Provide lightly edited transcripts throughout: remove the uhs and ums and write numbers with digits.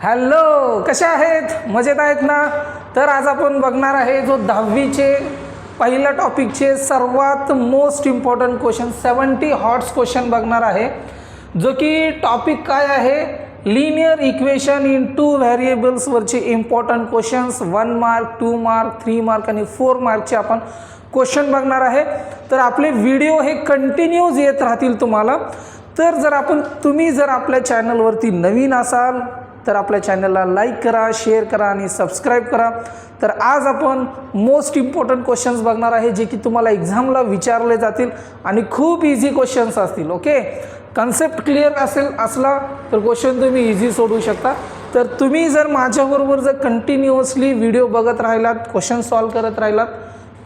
Hello, कशा आहेत? मजेत आहेत ना? तर आज आपण बघणार आहे जो 10वीचे पहिल्या टॉपिकचे सर्वात most important question 70 hots question बघणार आहे, जो की टॉपिक काय आहे, लिनियर इक्वेशन इन 2 व्हेरिएबल्स वरचे important questions 1 mark 2 mark 3 mark आणि 4 मार्कचे आपण क्वेश्चन बघणार आहे। तर आपले व्हिडिओ हे कंटिन्यूज येत राहतील तुम्हाला। तर तुम्ही जर आपल्या चॅनलवरती नवीन असाल तर आपल्या चॅनलला लाईक करा, शेअर करा आणि सबस्क्राईब करा। तर आज आपण मोस्ट इम्पॉर्टंट क्वेश्चन्स बघणार आहे, जे की तुम्हाला एक्झामला विचारले जातील आणि खूप इझी क्वेश्चन्स असतील। ओके, कन्सेप्ट क्लिअर असला तर क्वेश्चन तुम्ही इझी सोडवू शकता। तर तुम्ही जर माझ्याबरोबर जर कंटिन्युअसली व्हिडिओ बघत राहिलात, क्वेश्चन सॉल्व करत राहिलात,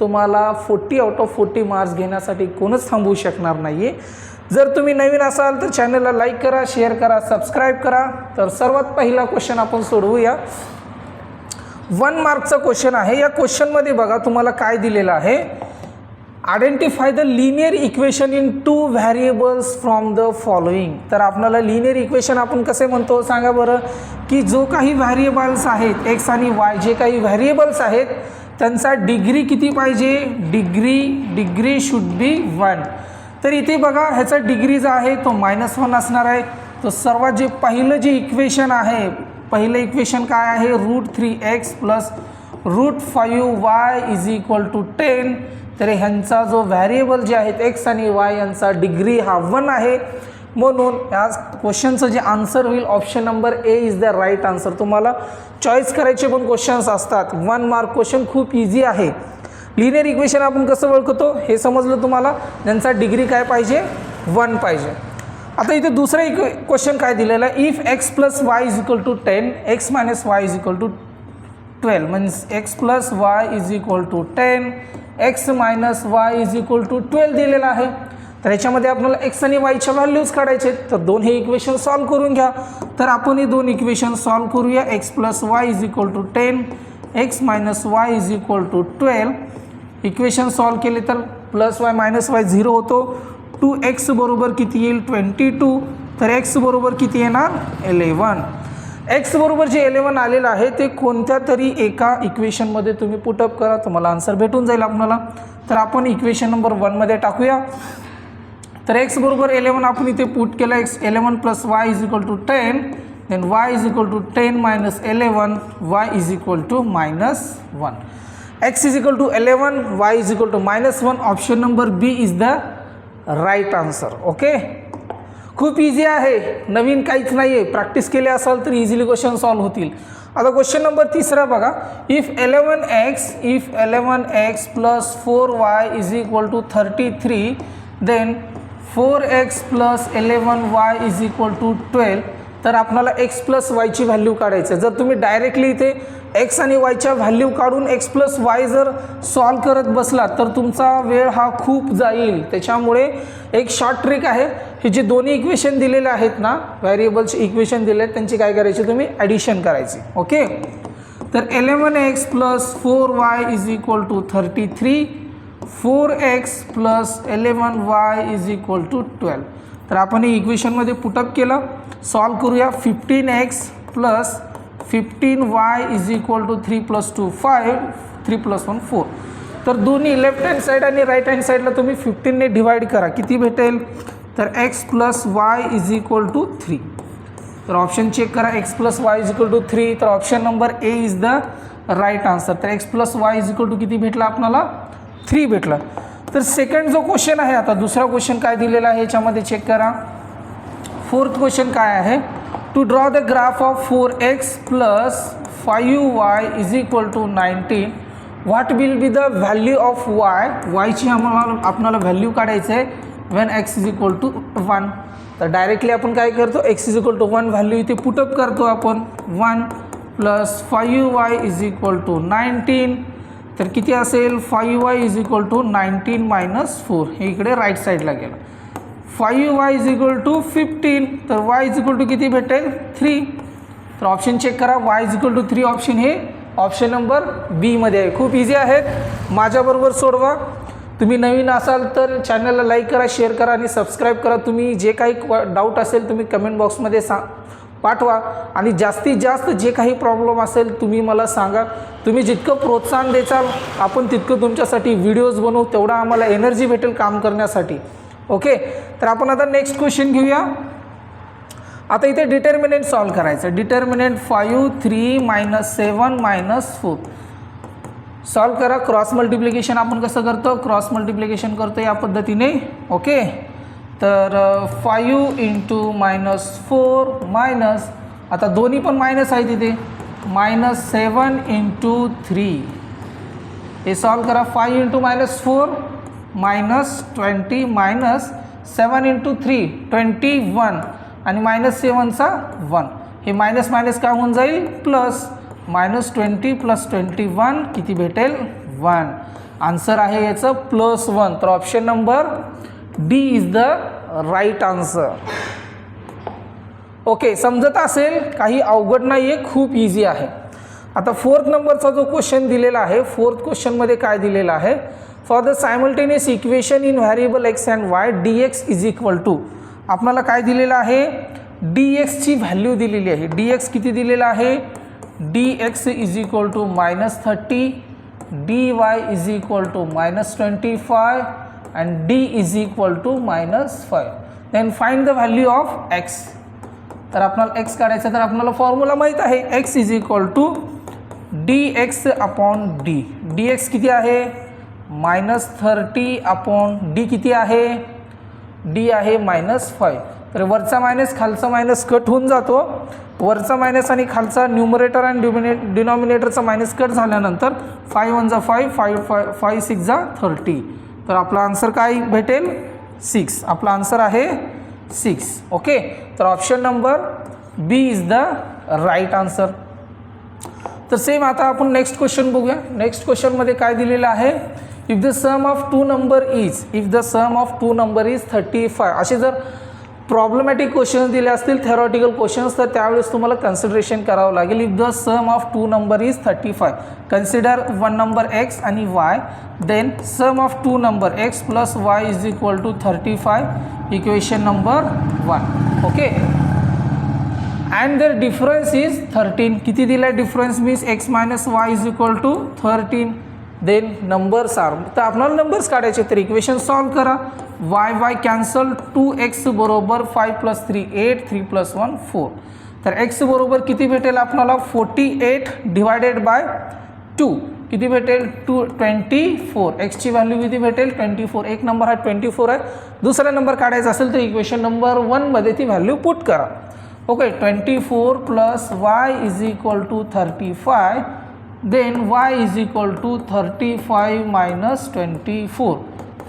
तुम्हाला 40 आउट ऑफ 40 मार्क्स घेण्यासाठी कोणच थांबवू शकणार नाही आहे। जर तुम्ही नवीन असाल तर चॅनलला लाईक करा, शेअर करा, सबस्क्राईब करा। तर सर्वात पहिला क्वेश्चन आपण सोडवूया। 1 मार्कचा क्वेश्चन आहे। या क्वेश्चनमध्ये बघा तुम्हाला काय दिलेलं आहे, identify the linear equation in 2 variables from the following. तर आपल्याला लिनियर इक्वेशन आपण कसे म्हणतो सांगा बरं, की जो काही व्हेरिएबल्स आहेत एक्स आणि वाय, जे काही व्हेरिएबल्स आहेत त्यांचा डिग्री किती पाहिजे, डिग्री शुड बी 1। तर इथे बघा ह्याचा डिग्री जो आहे तो -1 असणार आहे। तर सर्वात जे पहिलं जे इक्वेशन आहे, पहिलं इक्वेशन काय आहे, √3x plus √5y is equal to 10। तर ह्यांचा जो व्हेरिएबल जे आहेत एक्स आणि वाय यांचा डिग्री हा 1 आहे, म्हणून या क्वेश्चनचं जे आन्सर होईल option number A is the right answer. तुम्हाला चॉईस करायचे पण क्वेश्चन्स असतात। 1 मार्क क्वेश्चन खूप इझी आहे। लिनियर इक्वेशन आपण कसं ओळखतो हे समजलं तुम्हाला, त्यांचा डिग्री काय पाहिजे, 1 पाहिजे। आता इथे दुसरा क्वेश्चन काय दिलेला आहे, if x plus y is equal to 10 x minus y is equal to 12, means x plus y is equal to 10 x minus y is equal to 12 दिलेला आहे। तर याच्यामध्ये आपल्याला x आणि वायच्या व्हॅल्यूज काढायचे। तर दोन हे इक्वेशन सॉल्व करून घ्या। तर आपण हे दोन इक्वेशन सॉल्व करूया। x plus y is equal to 10 x minus y is equal to 12। Equation solve केले तर प्लस वाय मायनस वाय 0 होतो। 2x बरोबर किती येईल, 22। तर x बरोबर किती येणार, 11। x बरोबर जे 11 आलेलं आहे ते कोणत्या तरी एका इक्वेशनमध्ये तुम्ही पुटअप करा, तुम्हाला आन्सर भेटून जाईल आपल्याला। तर आपण इक्वेशन नंबर 1 मध्ये टाकूया। तर x बरोबर 11 आपण इथे पुट केलं, x 11 plus y is equal to 10, then y is equal to 10 minus 11, y is equal to -1। x is equal to 11, y is equal to -1। Option number B is the right answer. Okay, खूप easy आहे, नवीन काहीच नाही आहे। Practice केली असाल तर easily question solve होतील। आता क्वेश्चन नंबर 3 बघा, if 11x plus 4y is equal to 33, then 4x plus 11y is equal to 12। तर आपल्याला x प्लस वायची व्हॅल्यू काढायची। जर तुम्ही डायरेक्टली इथे x आणि वायच्या व्हॅल्यू काढून x प्लस वाय जर सॉल्व करत बसलात तर तुमचा वेळ हा खूप जाईल। त्याच्यामुळे एक शॉर्ट ट्रिक आहे, हे जे दोन्ही इक्वेशन दिलेले आहेत ना, व्हेरिएबल्सचे इक्वेशन दिले आहेत, त्यांची काय करायची, तुम्ही ॲडिशन करायची। ओके, तर 11x plus 4y is equal to 33, 4x plus 11y is equal to 12। तर आपण हे इक्वेशनमध्ये पुटअप केलं, सॉल्व करूया। 15x plus 15y is equal to 3 plus 2 5, 3 plus 1 4। तर दोन्ही लेफ्ट हँड साईड आणि राईट हँड साईडला तुम्ही 15ने डिवाइड करा, किती भेटेल, तर x plus y is equal to 3। तर ऑप्शन चेक करा, x plus y is equal to 3। तर option number A is the right answer. तर x plus y is equal to किती भेटला आपल्याला, 3 भेटला। तर सेकंड जो क्वेश्चन आहे, आता दुसरा क्वेश्चन काय दिलेला आहे याच्यामध्ये चेक करा। फोर्थ क्वेश्चन काय आहे, to draw the graph of 4x plus 5y is equal to 19, what will be the value of y। वायची आपल्याला व्हॅल्यू काढायचं आहे when x is equal to 1। तर डायरेक्टली आपण काय करतो, x is equal to 1 value इथे पुटअप करतो आपण, 1 plus 5y is equal to 19। तर किती असेल, 5y is equal to 19 minus 4, हे इकडे राईट साईडला गेलं। 5y इज इक्वल टू 15, तर y इज इक्वल टू किती भेटेल, 3। तर ऑप्शन चेक करा, y is equal to 3 option हे ऑप्शन नंबर बी मध्ये आहे। खूप इझी आहेत, माझ्याबरोबर सोडवा। तुम्ही नवीन असाल तर चॅनलला लाईक करा, शेअर करा आणि सबस्क्राईब करा। तुम्ही जे काही डाऊट असेल तुम्ही कमेंट बॉक्समध्ये पाठवा आणि जास्तीत जास्त जे काही प्रॉब्लेम असेल तुम्ही मला सांगा. तुम्ही जितकं प्रोत्साहन द्याल आपण तितकं तुमच्यासाठी व्हिडिओज बनवू, तेवढा आम्हाला एनर्जी भेटेल काम करण्यासाठी. ओके, तर आपण आता नेक्स्ट क्वेश्चन घेऊया. आता इथे डिटर्मिनंट सॉल्व करायचं. डिटर्मिनंट 5 3 -7 -4 सॉल्व करा. क्रॉस मल्टिप्लिकेशन आपण कसं करतो, क्रॉस मल्टिप्लिकेशन करतो या पद्धतीने. ओके, तर 5 × -4 मायनस, आता दोन्ही पण मायनस आहे तिथे, -7 × 3. हे सॉल्व करा. 5 × -4 -20 -7 × 3 21 आणि -7 चा 1. हे मायनस मायनस काय होऊन जाईल, प्लस. -20 + 21 किती भेटेल, 1. आन्सर आहे याचं +1. तर option number D is the right answer. Okay, समजत असेल, काही अवघड नाही आहे, खूप इझी आहे. आता 4th नंबरचा जो क्वेश्चन दिलेला आहे, 4th क्वेश्चनमध्ये काय दिलेलं आहे, for the simultaneous equation in variable x and y dx = आपल्याला काय दिलेलं आहे, dx ची व्हॅल्यू दिलेली आहे. dx किती दिलेलं आहे, dx = -30, dy = -25 and d = -5. then find the value of x. तर आपल्याला x काढायचं, तर आपल्याला फॉर्म्युला माहित आहे, x = dx/d. dx किती आहे, -30/d किती आहे, d आहे -5. तर वरचा मायनस खालचा मायनस कट होऊन जातो. वरचा मायनस आणि खालचा न्यूमरेटर आणि डिनॉमिनेटरचा मायनस कट झाल्यानंतर 5 × 1 = 5, 5 × 6 = 30. तर आपला आन्सर काय भेटेल, 6. आपला आन्सर आहे 6. ओके, तर option number B is the right answer. तर सेम आता आपण नेक्स्ट क्वेश्चन बघूया. नेक्स्ट क्वेश्चनमध्ये काय दिलेलं आहे, if the sum of two number is 35. असे जर प्रॉब्लेमॅटिक क्वेश्चन्स दिले असतील, थेरॉटिकल क्वेश्चन्स, तर त्यावेळेस तुम्हाला कन्सिडरेशन करावं लागेल. If the sum of two number is 35, consider one number x आणि y, then sum of two number x + y = 35, equation number 1. Okay, and their difference is 13. किती दिला difference, means x - y = 13. Then numbers are, तर आपल्याला numbers काढायचे, तर equation solve करा. y cancel, 2x = 5 + 3 8, 3 + 1 4. तर x बरोबर किती भेटेल आपल्याला, 48 / 2 किती भेटेल, 24. x ची व्हॅल्यू किती भेटेल, 24. एक नंबर हा 24 आहे. दुसरा नंबर काढायचा असेल तर इक्वेशन नंबर 1 मध्ये ती व्हॅल्यू पुट करा. Okay, 24 + y = 35. then y = 35 - 24.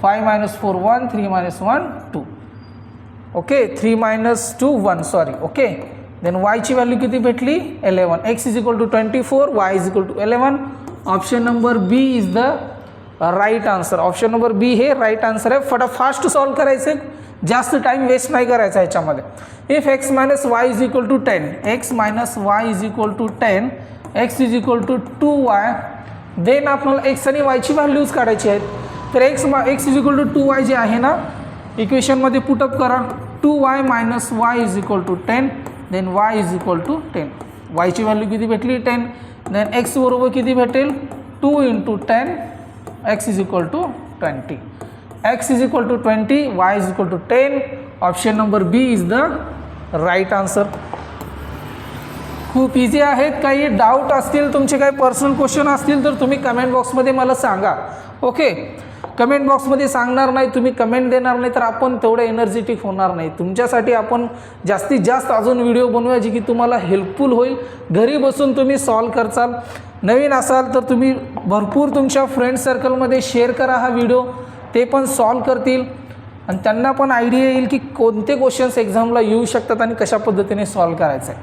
5 - 4 1, 3 - 1 2. Okay, 3 - 2 1, sorry. Okay, then y ची व्हॅल्यू किती भेटली, 11. x = 24, y = 11. Option number B is the right answer. Option number B हे राईट आन्सर आहे. फास्ट सॉल्व करायचे, जास्त टाइम वेस्ट नाही करायचा ह्याच्यामध्ये. If x - y = 10, x - y = 10, x = 2y, then आपल्याला x आणि y ची व्हॅल्यूज काढायची आहेत. तर x = 2y जे आहे ना, इक्वेशनमध्ये पुटअप करा. 2y - y = 10, then y = 10. y ची व्हॅल्यू किती भेटली, 10. देन x बरोबर किती भेटेल, 2 × 10, x = 20. x = 20, y = 10. Option number B is the right answer. खूप इझी आहेत. काही डाऊट असतील, तुमचे काही पर्सनल क्वेश्चन असतील तर तुम्ही कमेंट बॉक्समध्ये मला सांगा. ओके, कमेंट बॉक्समध्ये सांगणार नाही, तुम्ही कमेंट देणार नाही तर आपण तेवढं एनर्जेटिक होणार नाही. तुमच्यासाठी आपण जास्तीत जास्त अजून व्हिडिओ बनवूया जी की तुम्हाला हेल्पफुल होईल. घरी बसून तुम्ही सॉल्व करचाल. नवीन असाल तर तुम्ही भरपूर तुमच्या फ्रेंड सर्कलमध्ये शेअर करा हा व्हिडिओ, ते पण सॉल्व करतील आणि त्यांना पण आयडिया येईल की कोणते क्वेश्चन्स एक्झामला येऊ शकतात आणि कशा पद्धतीने सॉल्व करायचं आहे.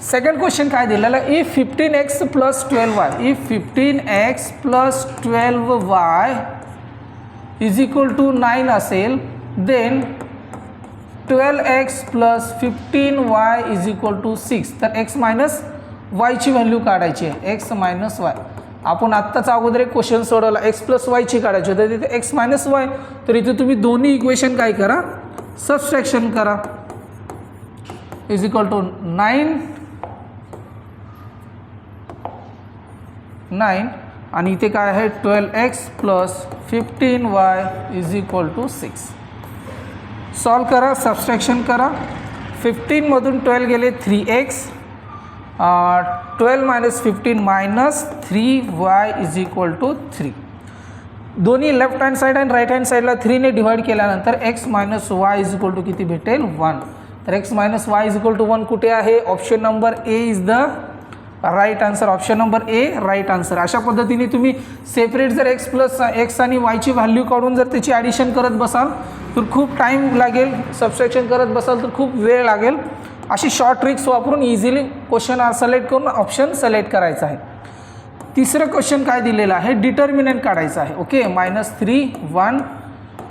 सेकंड क्वेश्चन काय दिलेला, if 15x + 12y, if 15x + 12y = 9 असेल, देन 12x + 15y = 6. तर x - y ची व्हॅल्यू काढायची आहे. x - y आपण आत्ताच अगोदर एक क्वेश्चन सोडवला, x + y ची काढायची होती, तिथे x - y. तर इथे तुम्ही दोन्ही इक्वेशन काय करा, सबस्ट्रॅक्शन करा. इज इक्वल टू 9 आणि इथे काय आहे 12x plus 15y is equal to 6. Solve करा, सबस्ट्रॅक्शन करा. 15मधून 12 गेले 3x, 12 minus 15 minus 3y is equal to 3. दोन्ही लेफ्ट हँड साईड आणि राईट हँड साईडला 3ने डिवाइड केल्यानंतर x minus y is equal to किती भेटेल 1. तर x minus y is equal to 1 कुठे आहे? Option number A is the right answer. Option number A right answer. अशा पद्धतीने तुम्ही सेपरेट जर x प्लस x आणि वायची व्हॅल्यू काढून जर त्याची ॲडिशन करत बसाल तर खूप टाईम लागेल, सबस्ट्रॅक्शन करत बसाल तर खूप वेळ लागेल. अशी शॉर्ट ट्रिक्स वापरून इझिली क्वेश्चन सिलेक्ट करून ऑप्शन सिलेक्ट करायचा आहे. तिसरं क्वेश्चन काय दिलेलं आहे? डिटर्मिनंट काढायचं आहे. ओके, -3 1.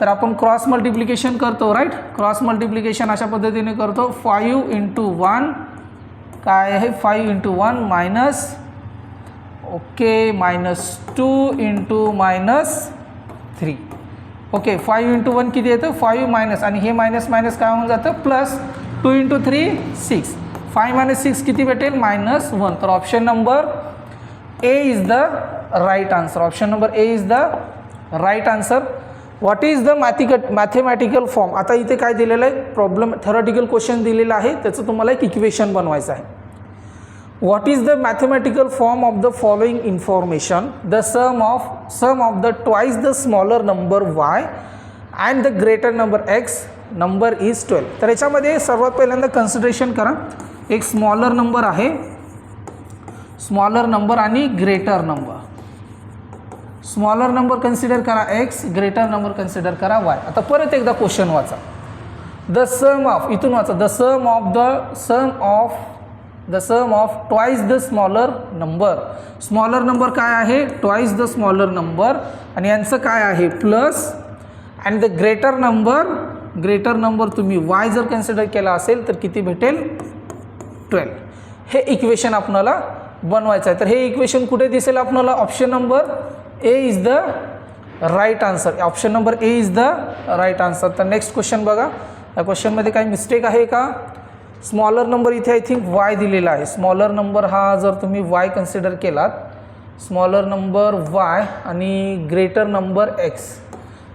तर आपण क्रॉस मल्टिप्लिकेशन करतो, राईट. क्रॉस मल्टिप्लिकेशन अशा पद्धतीने करतो. 5 × 1 काय आहे? 5 × 1 मायनस, ओके, -2 × -3. ओके, 5 × 1 किती येतं? 5 मायनस आणि हे मायनस मायनस काय होऊन जातं? प्लस. 2 × 3 6. 5 - 6 किती भेटेल? -1. तर option number A is the right answer. Option number A is the right answer. What is the mathematical form? आता इथे काय दिलेलं आहे? प्रॉब्लेम थेरॉटिकल क्वेश्चन दिलेला आहे, त्याचं तुम्हाला एक इक्वेशन बनवायचं आहे. What is the mathematical form of the following information? The sum of the twice the smaller number y and the greater number x number is 12. तर याच्यामध्ये सर्वात पहिल्यांदा कन्सिडरेशन करा. एक स्मॉलर नंबर आहे, स्मॉलर नंबर आणि greater number. Smaller number consider करा x, greater number consider करा y. आता परत एकदा क्वेश्चन वाचा. द सम ऑफ, इथून वाचा, the sum of twice the smaller number. Smaller number काय आहे? ट्वाइस द स्मॉलर नंबर आणि यांचं काय आहे? Plus. And the greater number तुम्ही y जर कन्सिडर केला असेल तर किती भेटेल? 12. हे इक्वेशन आपल्याला बनवायचं आहे. तर हे इक्वेशन कुठे दिसेल आपल्याला? Option number A is the right answer. Option number A is the right answer. तर नेक्स्ट क्वेश्चन बघा. या क्वेश्चनमध्ये काही मिस्टेक आहे का? स्मॉलर नंबर इथे आय थिंक y दिलेला आहे. स्मॉलर नंबर हा जर तुम्ही y कन्सिडर केलात, स्मॉलर नंबर y आणि greater number x.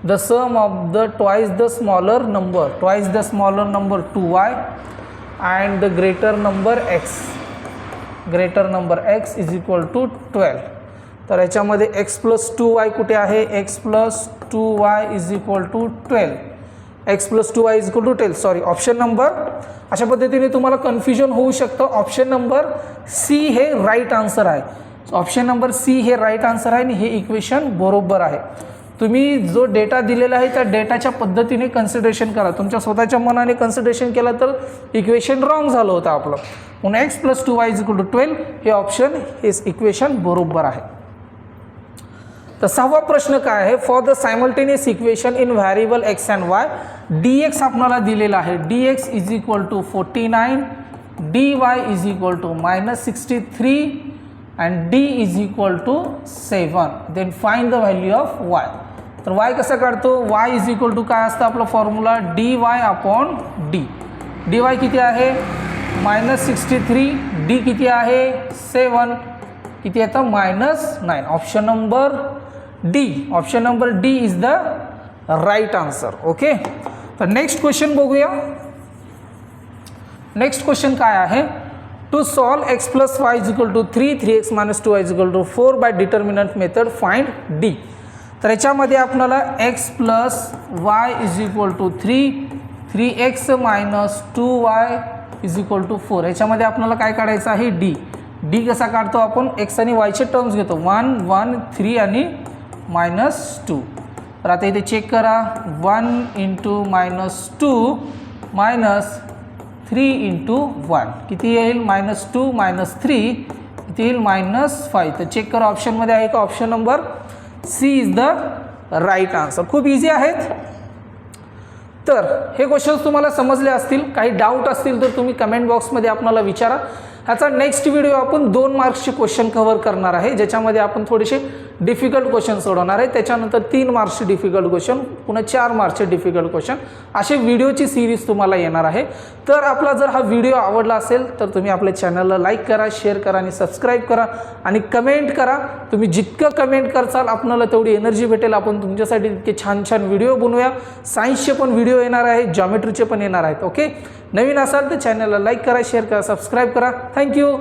The sum of the twice the smaller number 2y and the greater number x is equal to 12. तर याच्यामध्ये x प्लस 2y कुठे आहे? x plus 2y is equal to 12. x plus 2y is equal to 12. Sorry, option number. अशा पद्धतीने तुम्हाला confusion होऊ शकतं. Option number C हे राईट आन्सर आहे. ऑप्शन नंबर सी हे राईट आन्सर आहे आणि हे इक्वेशन बरोबर आहे. तुम्ही जो डेटा दिलेला आहे त्या डेटाच्या पद्धतीने कन्सिडरेशन करा. तुमच्या स्वतःच्या मनाने कन्सिडरेशन केलं तर इक्वेशन रॉंग झालं होतं आपलं. म्हणून x plus 2y is equal to 12 हे ऑप्शन, हे इक्वेशन बरोबर आहे. तर 6वा प्रश्न काय आहे? For the simultaneous equation in variable x and y, dx आपल्याला दिलेला आहे. dx is equal to 49, dy is equal to -63 and d is equal to 7. Then find the value of y. तर y कसा काढतो? y इज इक्वल टू काय असतं आपला formula? dy upon d. dy किती आहे? -63. d किती आहे? 7. किती येतं? -9. Option number D. Option number D is the right answer. Okay, तर नेक्स्ट क्वेश्चन बघूया. नेक्स्ट क्वेश्चन काय आहे? To solve x plus y is equal to 3, 3x minus 2y is equal to 4 by determinant method find D. तर याच्यामध्ये आपल्याला x plus y is equal to 3, 3x minus 2y is equal to 4. याच्यामध्ये आपल्याला काय काढायचं आहे? D. D कसा काढतो आपण? x आणि y चे टर्म्स घेतो. 1, 1, 3 आणि -2. तर आता इथे चेक करा. 1 × -2 मायनस 3 × 1 किती येईल? -2 -3 किती येईल? -5. तर चेक करा ऑप्शनमध्ये आहे का? Option number C is the right answer. खूप इझी आहेत. तर हे क्वेश्चन्स तुम्हाला समजले असतील. काही डाऊट असतील तर तुम्ही कमेंट बॉक्समध्ये आपल्याला विचारा. ह्याचा नेक्स्ट व्हिडिओ आपण 2 मार्क्सचे क्वेश्चन कव्हर करणार आहे, ज्याच्यामध्ये आपण थोडेसे डिफिकल्ट क्वेश्चन सोडवणार आहे, त्याच्यानंतर 3 मार्क्सचे डिफिकल्ट क्वेश्चन, पुन्हा 4 मार्क्सचे डिफिकल्ट क्वेश्चन, असे व्हिडिओची सिरीज तुम्हाला येणार आहे. तर आपला जर हा व्हिडिओ आवडला असेल तर तुम्ही आपल्या चॅनलला लाईक करा, शेअर करा आणि सबस्क्राईब करा आणि कमेंट करा. तुम्ही जितकं कमेंट करसाल आपल्याला तेवढी एनर्जी भेटेल. आपण तुमच्यासाठी इतके छान छान व्हिडिओ बनवूया. सायन्सचे पण व्हिडिओ येणार आहे, जॉमेट्रीचे पण येणार आहेत. ओके, नवीन असाल तर चॅनलला लाईक करा, शेअर करा, सबस्क्राईब करा. थँक्यू.